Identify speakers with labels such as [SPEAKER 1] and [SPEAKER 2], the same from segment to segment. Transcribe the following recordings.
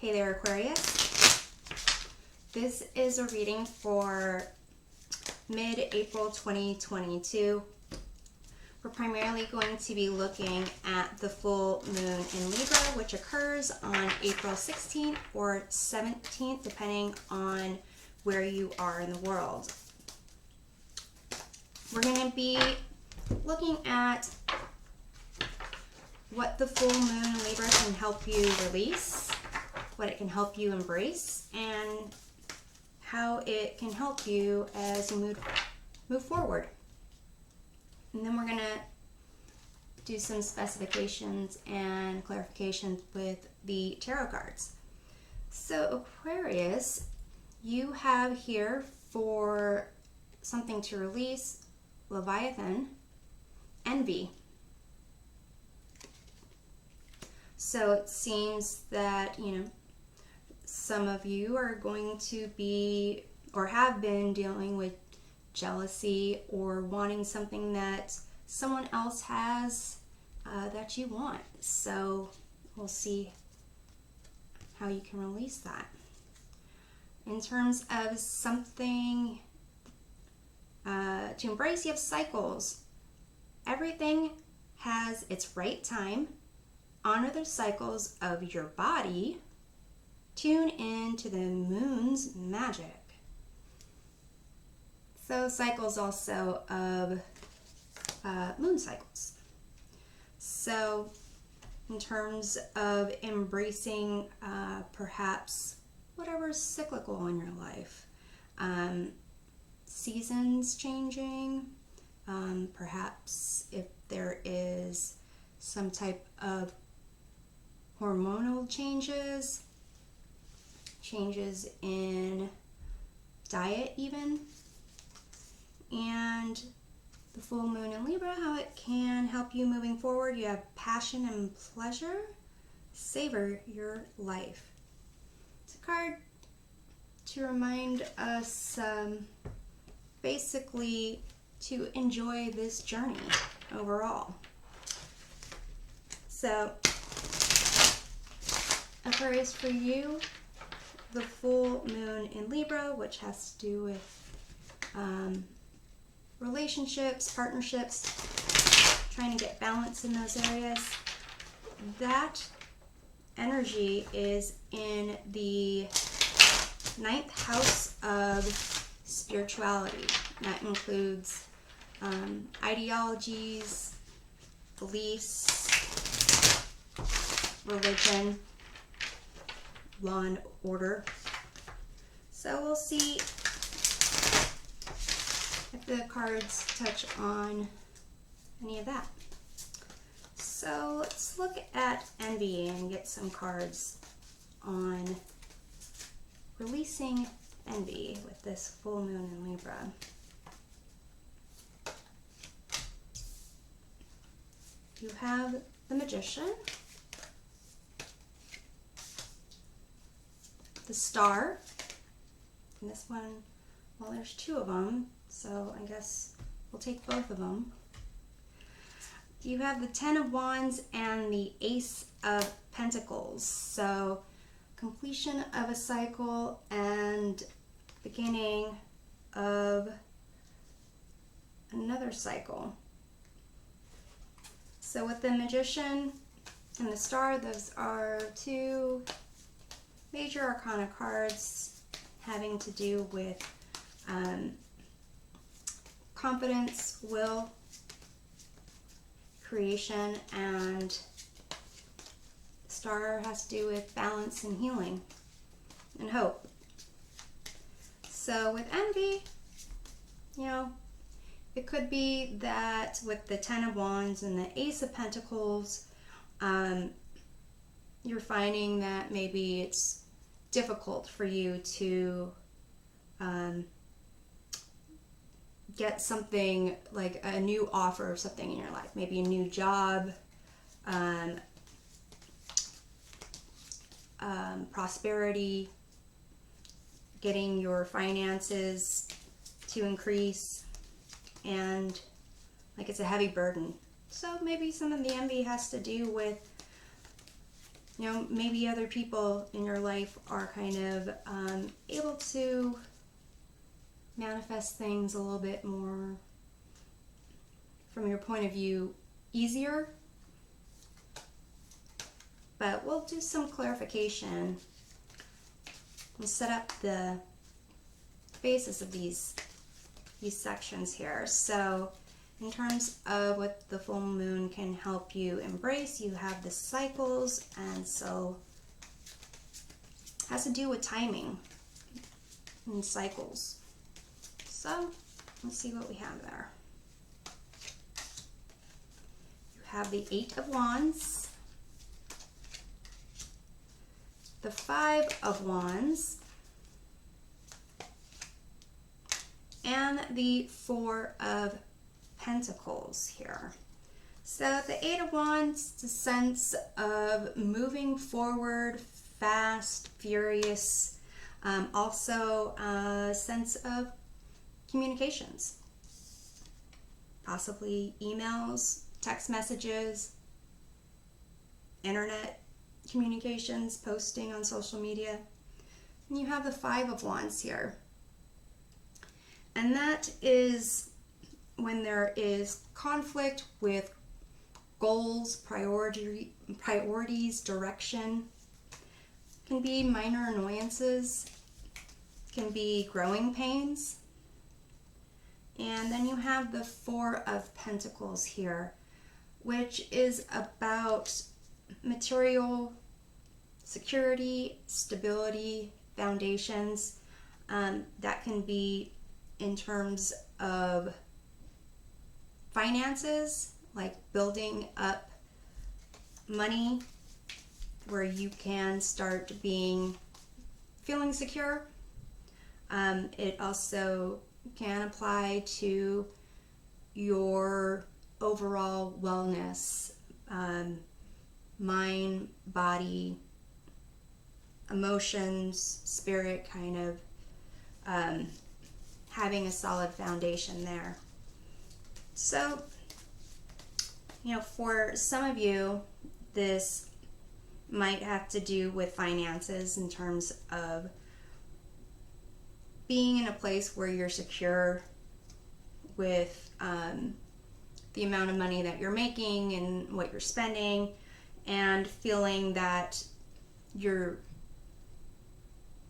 [SPEAKER 1] Hey there, Aquarius. This is a reading for mid-April 2022. We're primarily going to be looking at the full moon in Libra, which occurs on April 16th or 17th, depending on where you are in the world. We're going to be looking at what the full moon in Libra can help you release, what it can help you embrace, and how it can help you as you move forward. And then we're going to do some specifications and clarifications with the tarot cards. So Aquarius, you have here for something to release, Leviathan, envy. So it seems that, some of you are going to be or have been dealing with jealousy or wanting something that someone else has that you want. So we'll see how you can release that. In terms of something to embrace, you have cycles. Everything has its right time. Honor the cycles of your body. Tune in to the moon's magic. So cycles also of moon cycles. So in terms of embracing perhaps whatever's cyclical in your life, seasons changing, perhaps if there is some type of hormonal changes in diet even, and the full moon in Libra, how it can help you moving forward. You have passion and pleasure. Savor your life. It's a card to remind us basically to enjoy this journey overall. So Aquarius, for you, the full moon in Libra, which has to do with relationships, partnerships, trying to get balance in those areas. That energy is in the 9th house of spirituality. That includes ideologies, beliefs, religion, law and order. So we'll see if the cards touch on any of that. So let's look at envy and get some cards on releasing envy with this full moon in Libra. You have the Magician, the Star, and this one, well, there's two of them, so I guess we'll take both of them. You have the Ten of Wands and the Ace of Pentacles. So completion of a cycle and beginning of another cycle. So with the Magician and the Star, those are two major arcana cards having to do with confidence, will, creation, and Star has to do with balance and healing and hope. So with envy, it could be that with the Ten of Wands and the Ace of Pentacles, you're finding that maybe it's difficult for you to get something like a new offer of something in your life, maybe a new job, prosperity, getting your finances to increase, and like it's a heavy burden. So maybe some of the envy has to do with you know, maybe other people in your life are kind of able to manifest things a little bit more, from your point of view, easier. But we'll do some clarification. We'll set up the basis of these sections here. So in terms of what the full moon can help you embrace, you have the cycles, and so it has to do with timing and cycles. So let's see what we have there. You have the 8 of Wands, the 5 of Wands, and the 4 of Pentacles here. So the 8 of Wands is a sense of moving forward, fast, furious, also a sense of communications, possibly emails, text messages, internet communications, posting on social media. And you have the 5 of Wands here. And that is when there is conflict with goals, priorities, direction. Can be minor annoyances, can be growing pains. And then you have the 4 of Pentacles here, which is about material security, stability, foundations. That can be in terms of finances, like building up money where you can start feeling secure. It also can apply to your overall wellness, mind, body, emotions, spirit, kind of having a solid foundation there. So, you know, for some of you, this might have to do with finances in terms of being in a place where you're secure with the amount of money that you're making and what you're spending, and feeling that you're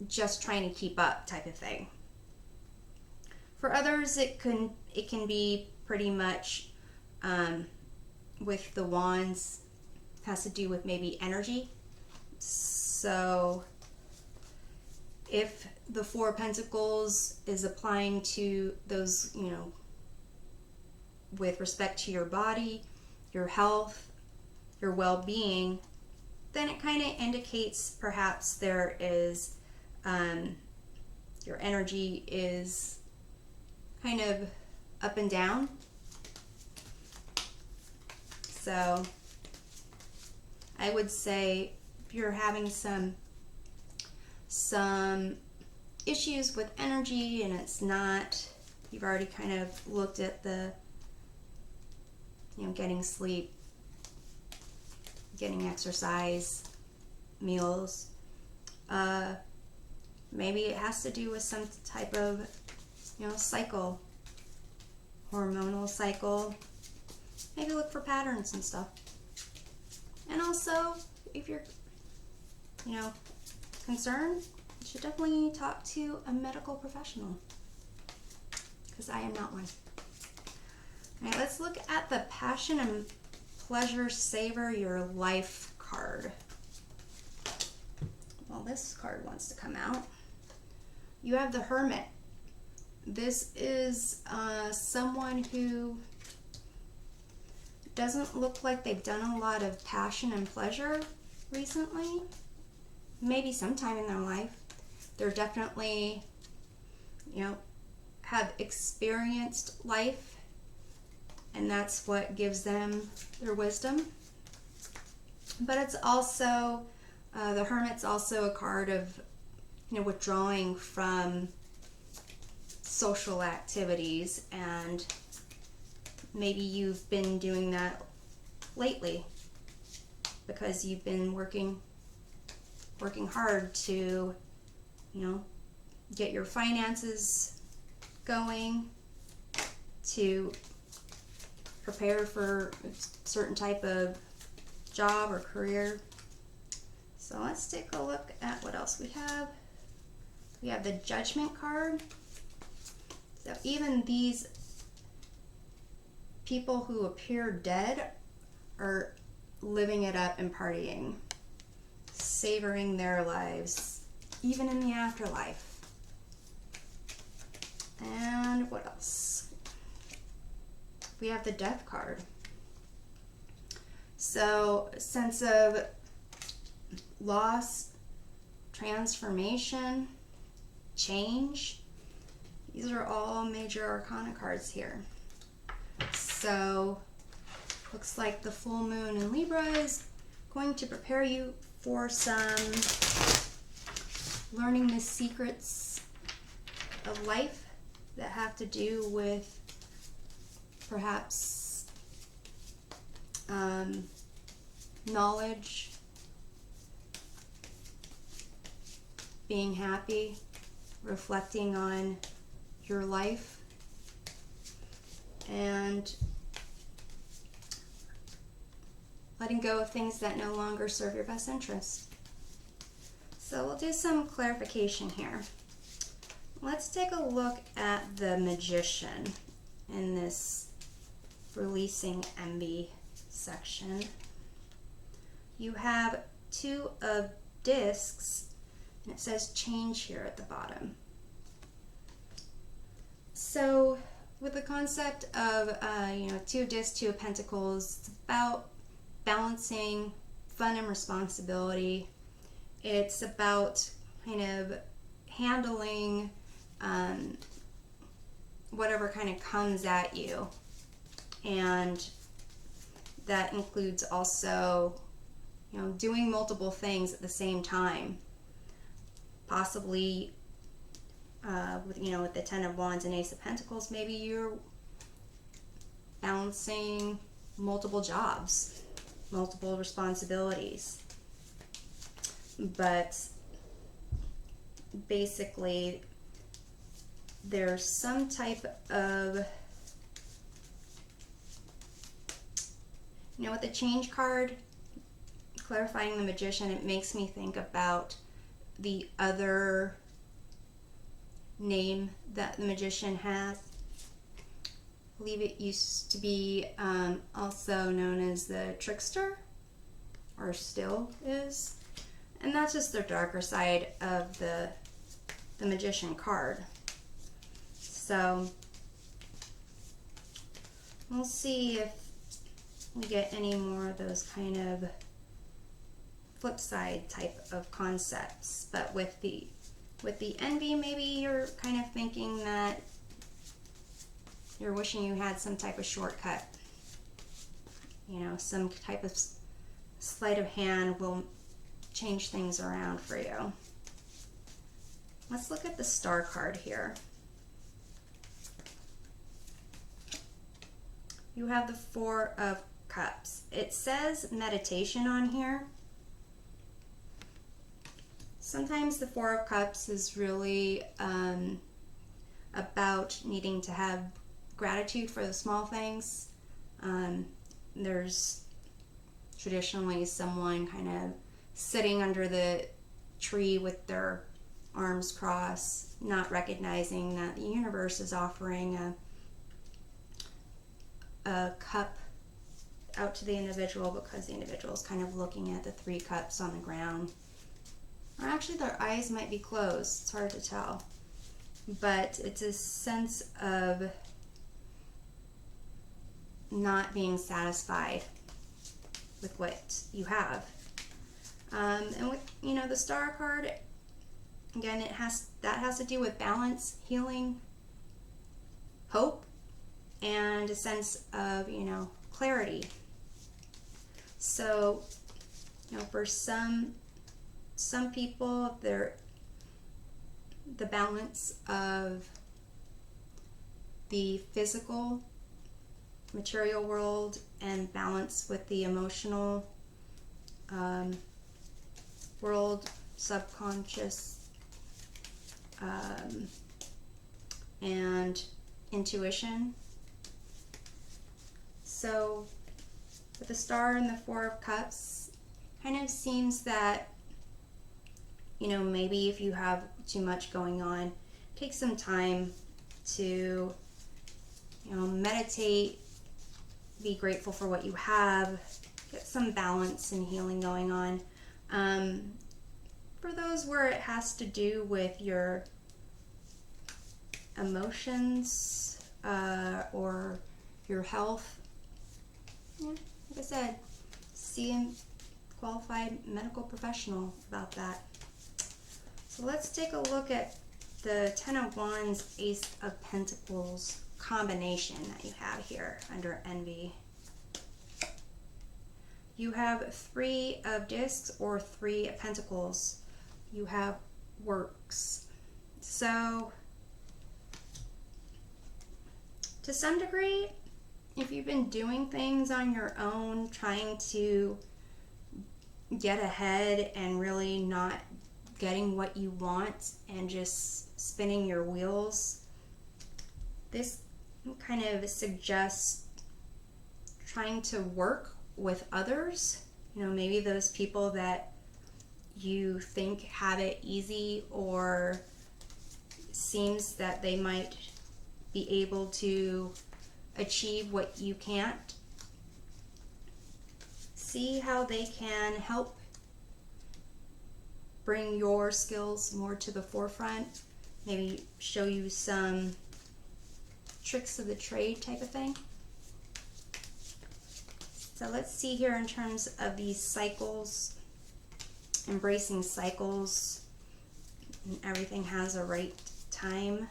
[SPEAKER 1] just trying to keep up type of thing. For others, it can be pretty much with the Wands, has to do with maybe energy. So if the 4 of Pentacles is applying to those, you know, with respect to your body, your health, your well-being, then it kind of indicates perhaps there is your energy is kind of up and down. So I would say if you're having some issues with energy and it's not, you've already kind of looked at the, you know, getting sleep, getting exercise, meals, maybe it has to do with some type of, you know, cycle, hormonal cycle. Maybe look for patterns and stuff. And also, if you're, you know, concerned, you should definitely talk to a medical professional, because I am not one. All right, let's look at the Passion and Pleasure Savor Your Life card. Well, this card wants to come out. You have the Hermit. This is someone who doesn't look like they've done a lot of passion and pleasure recently. Maybe sometime in their life. They're definitely, you know, have experienced life, and that's what gives them their wisdom. But it's also, the Hermit's also a card of, you know, withdrawing from social activities, and maybe you've been doing that lately because you've been working working hard to, get your finances going, to prepare for a certain type of job or career. So let's take a look at what else we have. We have the Judgment card. So even these people who appear dead are living it up and partying, savoring their lives, even in the afterlife. And what else? We have the Death card. So a sense of loss, transformation, change. These are all major arcana cards here. So looks like the full moon in Libra is going to prepare you for some learning the secrets of life that have to do with perhaps knowledge, being happy, reflecting on your life, and letting go of things that no longer serve your best interest. So we'll do some clarification here. Let's take a look at the Magician in this releasing envy section. You have 2 of discs, and it says change here at the bottom. So with the concept of 2 discs, 2 of pentacles, it's about balancing fun and responsibility. It's about kind of handling whatever kind of comes at you, and that includes also doing multiple things at the same time, possibly with the 10 of Wands and Ace of Pentacles. Maybe you're balancing multiple jobs, multiple responsibilities, but basically there's some type of, with the change card, clarifying the Magician, it makes me think about the other name that the Magician has. I believe it used to be also known as the Trickster, or still is. And that's just the darker side of the Magician card. So we'll see if we get any more of those kind of flip side type of concepts. But with the envy, maybe you're kind of thinking that you're wishing you had some type of shortcut. Some type of sleight of hand will change things around for you. Let's look at the Star card here. You have the 4 of Cups. It says meditation on here. Sometimes the 4 of Cups is really about needing to have gratitude for the small things. There's traditionally someone kind of sitting under the tree with their arms crossed, not recognizing that the universe is offering a cup out to the individual, because the individual is kind of looking at the 3 cups on the ground. Or actually their eyes might be closed, it's hard to tell. But it's a sense of not being satisfied with what you have. And with the Star card, again, that has to do with balance, healing, hope, and a sense of clarity. So for some people, the balance of the physical material world and balance with the emotional world subconscious and intuition. So with the Star and the Four of Cups, kind of seems that, you know, maybe if you have too much going on, take some time to, you know, meditate, be grateful for what you have, get some balance and healing going on. For those where it has to do with your emotions or your health, yeah, like I said, see a qualified medical professional about that. So let's take a look at the Ten of Wands, Ace of Pentacles combination that you have here under Envy. You have Three of Discs or Three of Pentacles. You have Works. So to some degree, if you've been doing things on your own, trying to get ahead and really not getting what you want and just spinning your wheels, this kind of suggests trying to work with others. You know, maybe those people that you think have it easy or seems that they might be able to achieve what you can't. See how they can help bring your skills more to the forefront, maybe show you some tricks of the trade type of thing. So let's see here in terms of these cycles, embracing cycles. Everything has a right time.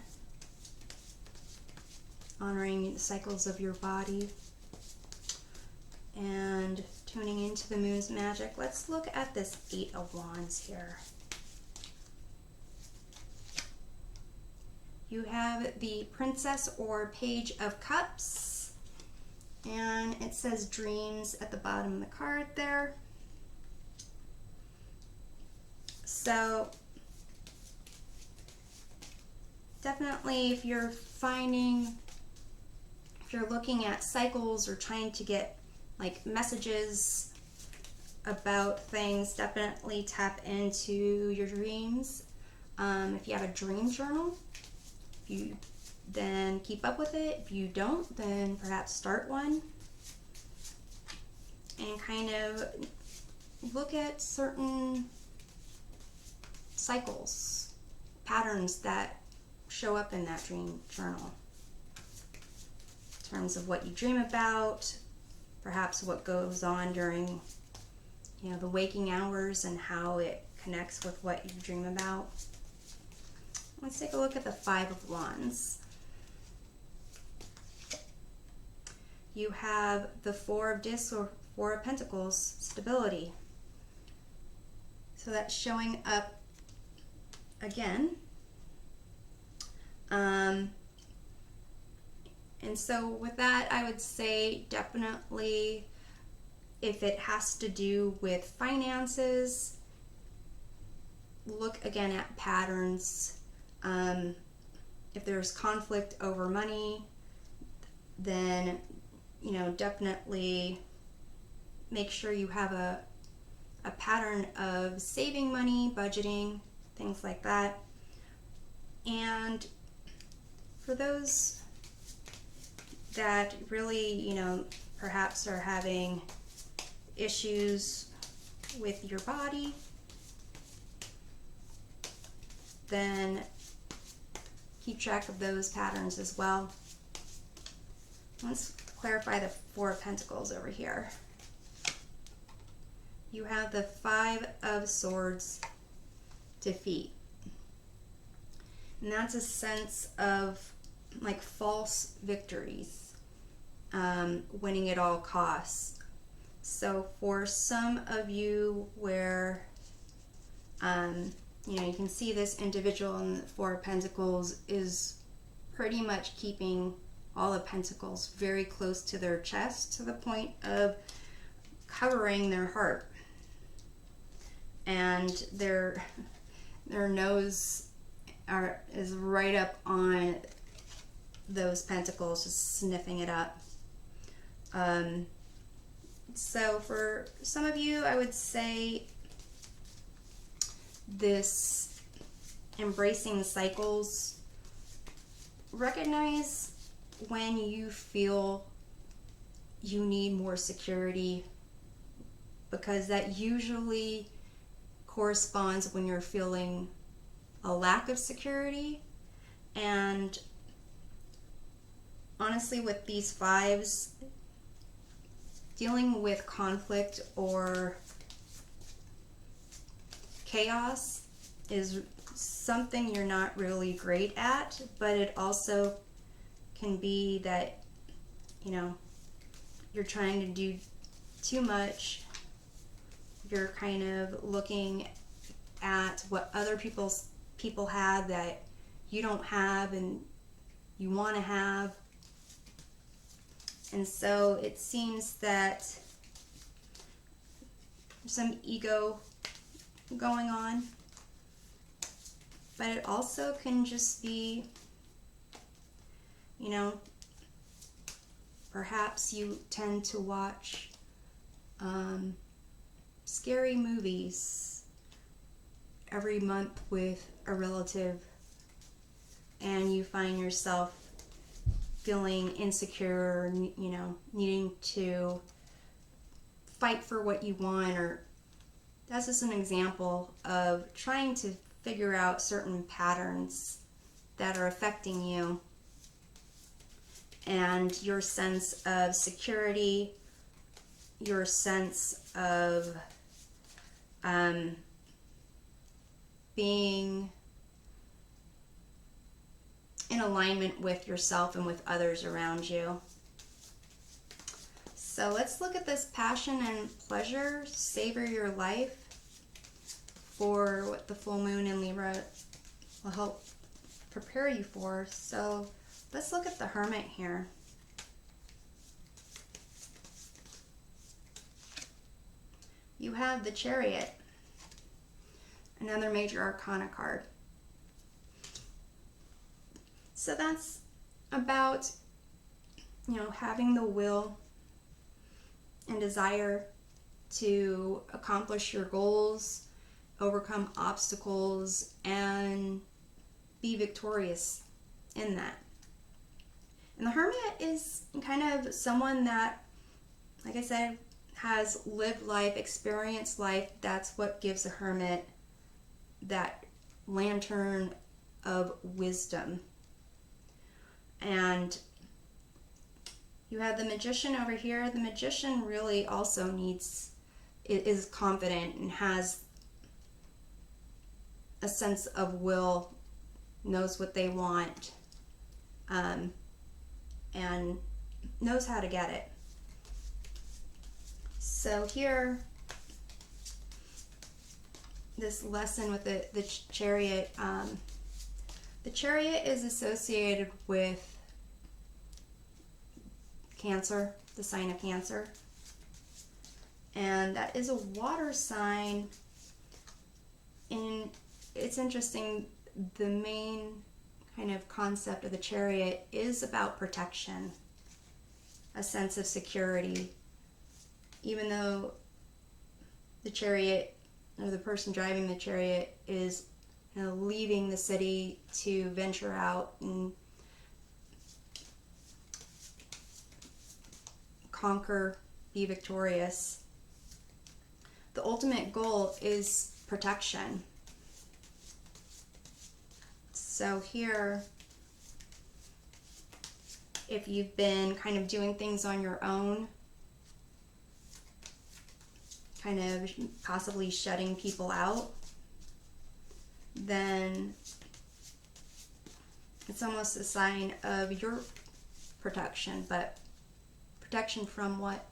[SPEAKER 1] Honoring the cycles of your body and tuning into the moon's magic. Let's look at this Eight of Wands here. You have the Princess or Page of Cups, and it says dreams at the bottom of the card there. So definitely if you're looking at cycles or trying to get like messages about things, definitely tap into your dreams. If you have a dream journal, you then keep up with it. If you don't, then perhaps start one and kind of look at certain cycles, patterns that show up in that dream journal in terms of what you dream about, perhaps what goes on during, you know, the waking hours and how it connects with what you dream about. Let's take a look at the Five of Wands. You have the Four of Discs or Four of Pentacles, stability. So that's showing up again. And so with that, I would say definitely if it has to do with finances, look again at patterns. If there's conflict over money, then, you know, definitely make sure you have a pattern of saving money, budgeting, things like that. And for those that really, you know, perhaps are having issues with your body, then keep track of those patterns as well. Let's clarify the Four of Pentacles over here. You have the Five of Swords, defeat. And that's a sense of like false victories, winning at all costs. So for some of you where, you know, you can see this individual in the Four of Pentacles is pretty much keeping all the pentacles very close to their chest to the point of covering their heart. and their nose is right up on those pentacles, just sniffing it up. So for some of you, I would say this embracing cycles, recognize when you feel you need more security, because that usually corresponds when you're feeling a lack of security. And honestly, with these fives, dealing with conflict or chaos is something you're not really great at, but it also can be that, you know, you're trying to do too much. You're kind of looking at what other people have that you don't have and you want to have. And so it seems that there's some ego going on, but it also can just be, you know, perhaps you tend to watch scary movies every month with a relative, and you find yourself feeling insecure, you know, needing to fight for what you want. Or that's just an example of trying to figure out certain patterns that are affecting you and your sense of security, your sense of being in alignment with yourself and with others around you. So let's look at this passion and pleasure, savor your life, for what the full moon in Libra will help prepare you for. So let's look at the Hermit here. You have the Chariot, another major arcana card. So that's about, you know, having the will and desire to accomplish your goals, overcome obstacles, and be victorious in that. And the Hermit is kind of someone that, like I said, has lived life, experienced life. That's what gives a Hermit that lantern of wisdom. And you have the Magician over here. The Magician really also is confident and has a sense of will, knows what they want, and knows how to get it. So here, this lesson with the Chariot, the Chariot is associated with Cancer, the sign of Cancer. And that is a water sign. And it's interesting, the main kind of concept of the Chariot is about protection, a sense of security. Even though the Chariot, or the person driving the Chariot, is, you know, leaving the city to venture out and conquer, be victorious, the ultimate goal is protection. So here, if you've been kind of doing things on your own, kind of possibly shutting people out, then it's almost a sign of your protection. But protection from what?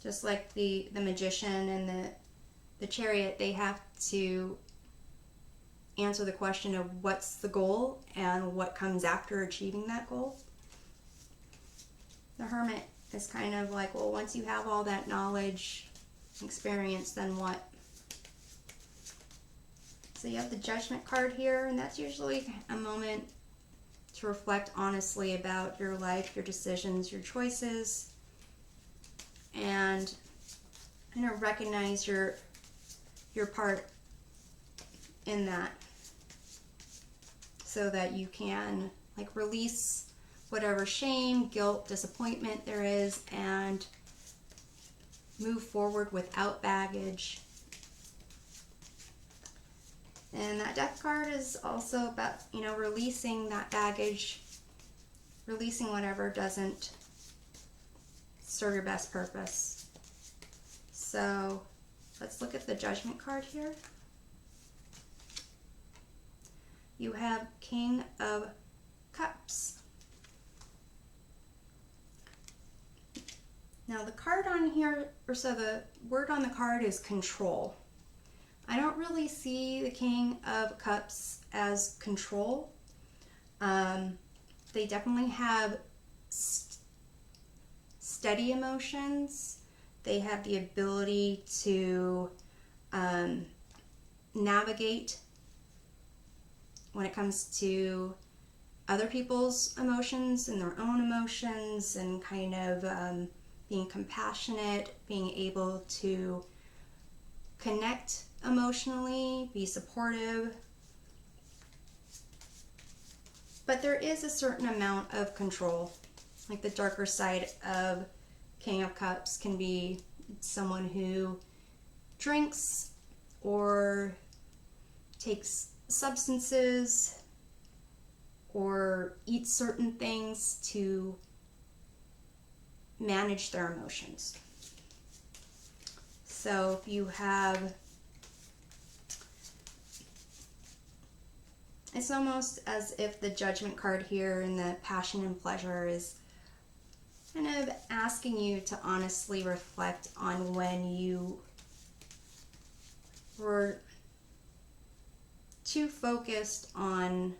[SPEAKER 1] Just like the Magician and the Chariot, they have to answer the question of what's the goal and what comes after achieving that goal. The Hermit is kind of like, well, once you have all that knowledge, experience, then what? So you have the Judgment card here, and that's usually a moment to reflect honestly about your life, your decisions, your choices, and recognize your part in that, so that you can release whatever shame, guilt, disappointment there is, and move forward without baggage. And that Death card is also about, releasing that baggage, releasing whatever doesn't serve your best purpose. So let's look at the Judgment card here. You have King of Cups. Now the card on here, the word on the card is control. I don't really see the King of Cups as control. They definitely have steady emotions. They have the ability to navigate when it comes to other people's emotions and their own emotions, and kind of being compassionate, being able to connect emotionally, be supportive. But there is a certain amount of control. Like the darker side of King of Cups can be someone who drinks or takes substances or eats certain things to manage their emotions. So if you have, it's almost as if the Judgment card here and the passion and pleasure is kind of asking you to honestly reflect on when you were too focused on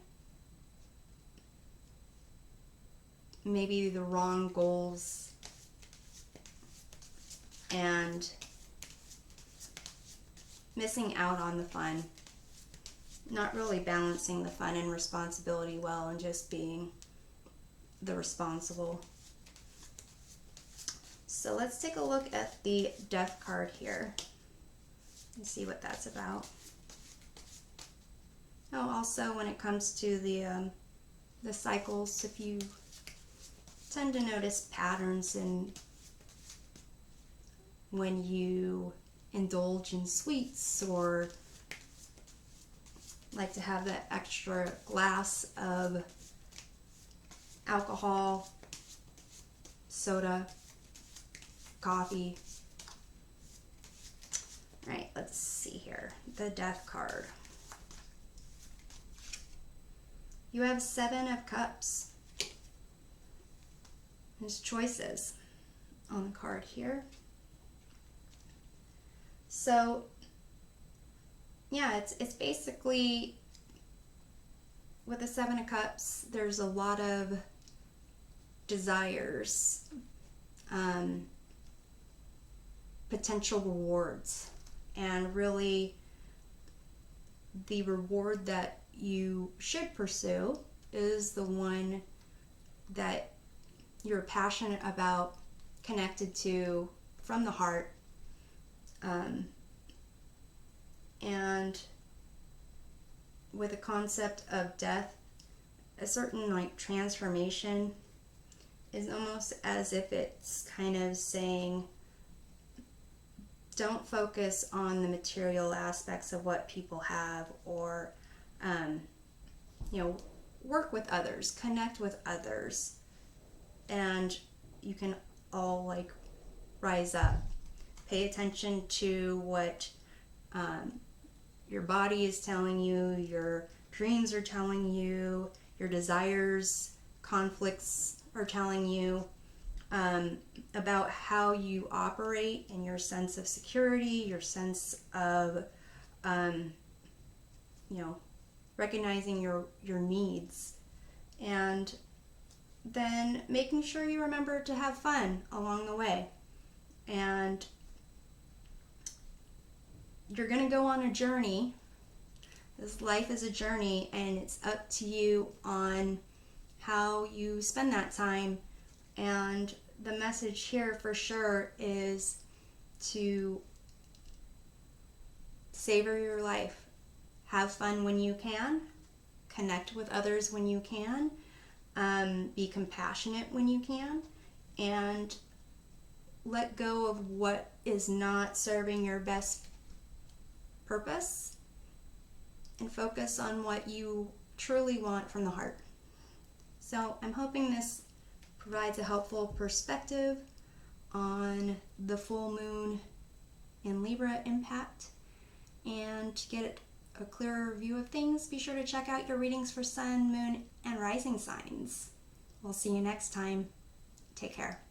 [SPEAKER 1] maybe the wrong goals and missing out on the fun, not really balancing the fun and responsibility well, and just being the responsible. So let's take a look at the Death card here and see what that's about. Oh, also when it comes to the cycles, if you tend to notice patterns in when you indulge in sweets or like to have that extra glass of alcohol, soda, coffee. All right, let's see here. The Death card. You have 7 of Cups. There's choices on the card here. So yeah, it's basically with the 7 of Cups, there's a lot of desires, potential rewards, and really the reward that you should pursue is the one that you're passionate about, connected to from the heart, and with the concept of death, a certain transformation is almost as if it's kind of saying, don't focus on the material aspects of what people have, or work with others, connect with others, and you can all rise up. Pay attention to what your body is telling you, your dreams are telling you, your desires, conflicts are telling you, about how you operate, and your sense of security, your sense of recognizing your needs, and then making sure you remember to have fun along the way. And you're going to go on a journey. This life is a journey, and it's up to you on how you spend that time. And the message here for sure is to savor your life. Have fun when you can. Connect with others when you can. Be compassionate when you can. And let go of what is not serving your best purpose. And focus on what you truly want from the heart. So I'm hoping this provides a helpful perspective on the full moon in Libra impact. And to get a clearer view of things, be sure to check out your readings for sun, moon, and rising signs. We'll see you next time. Take care.